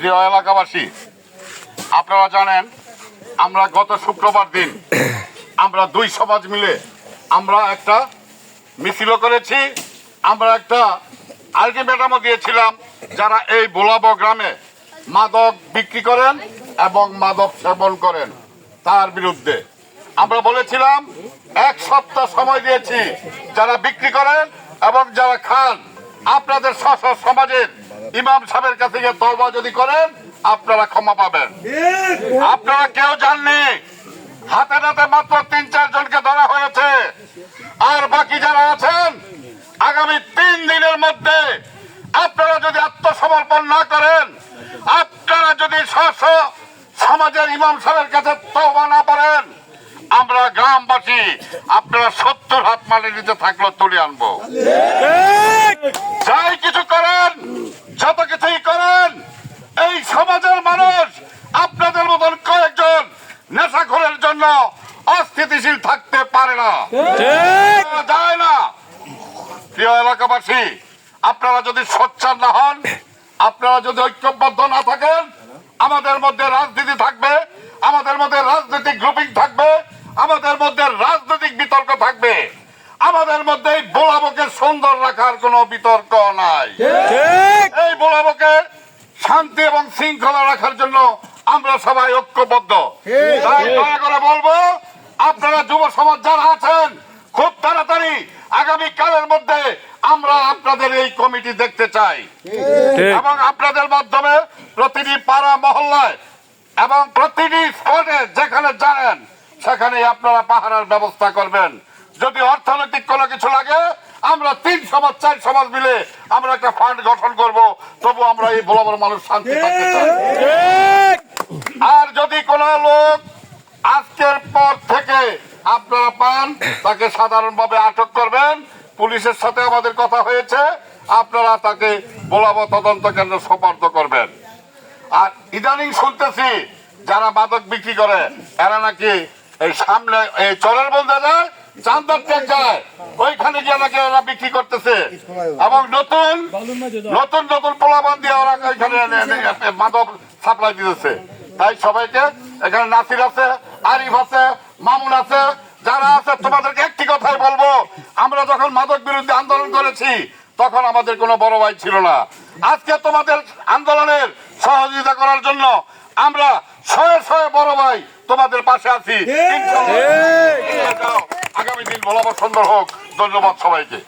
প্রিয় এলাকাবাসী, আপনারা জানেন আমরা গত শুক্রবার দিন আমরা দুই সমাজ মিলে আমরা একটা মিছিল করেছি, আমরা একটা আলটিমেটামও দিয়েছিলাম যারা এই বোলাবো গ্রামে মাদক বিক্রি করেন এবং মাদক সেবন করেন তার বিরুদ্ধে আমরা বলেছিলাম 1 সপ্তাহ সময় দিয়েছি। যারা বিক্রি করেন এবং যারা খান আপনাদের স্ব সমাজের ইমাম সাহেবের কাছে গিয়ে তওবা যদি করেন আপনারা ক্ষমা পাবেন। আপনারা কেউ জাননি, হাতে নাতে মাত্র 3-4 জনকে ধরা হয়েছে, আর বাকি যারা আছেন আগামী 3 দিনের মধ্যে আপনারা যদি আত্মসমর্পণ না করেন, আপনারা যদি স্ব সমাজের ইমাম সাহেবের কাছে তওবা না করেন, আমরা গ্রামবাসী আপনারা 70 হাত মাটি নিচে থাকলেও তুলে আনবো। যাই কিছু করেন, যত কিছুই করেন, এই সমাজের মানুষ আপনাদের মতন কয়েকজন নেশাখোরের জন্য অস্থিতিশীল থাকতে পারে না, যায় না। প্রিয় এলাকাবাসী, আপনারা যদি সোচ্চার না হন, আপনারা যদি ঐক্যবদ্ধ না থাকেন, আমাদের মধ্যে রাজনীতি থাকবে, আমাদের মধ্যে রাজনৈতিক গ্রুপিং থাকবে, আমাদের মধ্যে রাজনৈতিক বিতর্ক থাকবে, আমাদের মধ্যে এই বোলাবোকে সুন্দর রাখার কোনো বিতর্ক নাই। এই বোলাবোকে শান্তি এবং শৃঙ্খলা রাখার জন্য আমরা সবাই ঐক্যবদ্ধ। তাই দয়া করে বলবো, আপনারা যুব সমাজ যারা আছেন খুব তাড়াতাড়ি আগামী কালের মধ্যে আমরা আপনাদের এই কমিটি দেখতে চাই এবং আপনাদের মাধ্যমে প্রতিটি পাড়া মহল্লায় এবং প্রতিটি স্পটে যেখানে জানেন সেখানে আপনারা পাহারার ব্যবস্থা করবেন। যদি অর্থনৈতিক কোনো কিছু লাগে আমরা 3 সমাজ 4 সমাজ মিলে আমরা একটা ফান্ড গঠন করব, তবু আমরা এই বলাবর মানুষ শান্তি থাকতে চাই। আর যদি কোনো লোক আজকের পর থেকে আপনারা পান, তাকে সাধারণভাবে আটক করবেন। পুলিশের সাথে আমাদের কথা হয়েছে, আপনারা তাকে বোলাবো তদন্ত কেন্দ্র সোপর্দ করবেন। আর ইদানিং শুনতেছি যারা মাদক বিক্রি করে এরা নাকি এই সামনে এই চরের বলতে যায়, চান্দার ট্যাগ যায়, ওইখানে গিয়ে নাকি ওরা বিক্রি করতেছে এবং নতুন নতুন নতুন পোলাবান দিয়ে ওরা এখানে মাদক সাপ্লাই দিতেছে। তাই সবাইকে, এখানে নাসির আছে, আরিফ আছে, মামুন আছে, যারা আছে তোমাদেরকে একটি কথাই বলবো, আমরা যখন মাদক বিরুদ্ধে আন্দোলন করেছি তখন আমাদের কোনো বড় ভাই ছিল না। আজকে তোমাদের আন্দোলনের সহযোগিতা করার জন্য আমরা 100 বড় ভাই তোমাদের পাশে আছি। আগামী দিন ভালো সুন্দর হোক। ধন্যবাদ সবাইকে।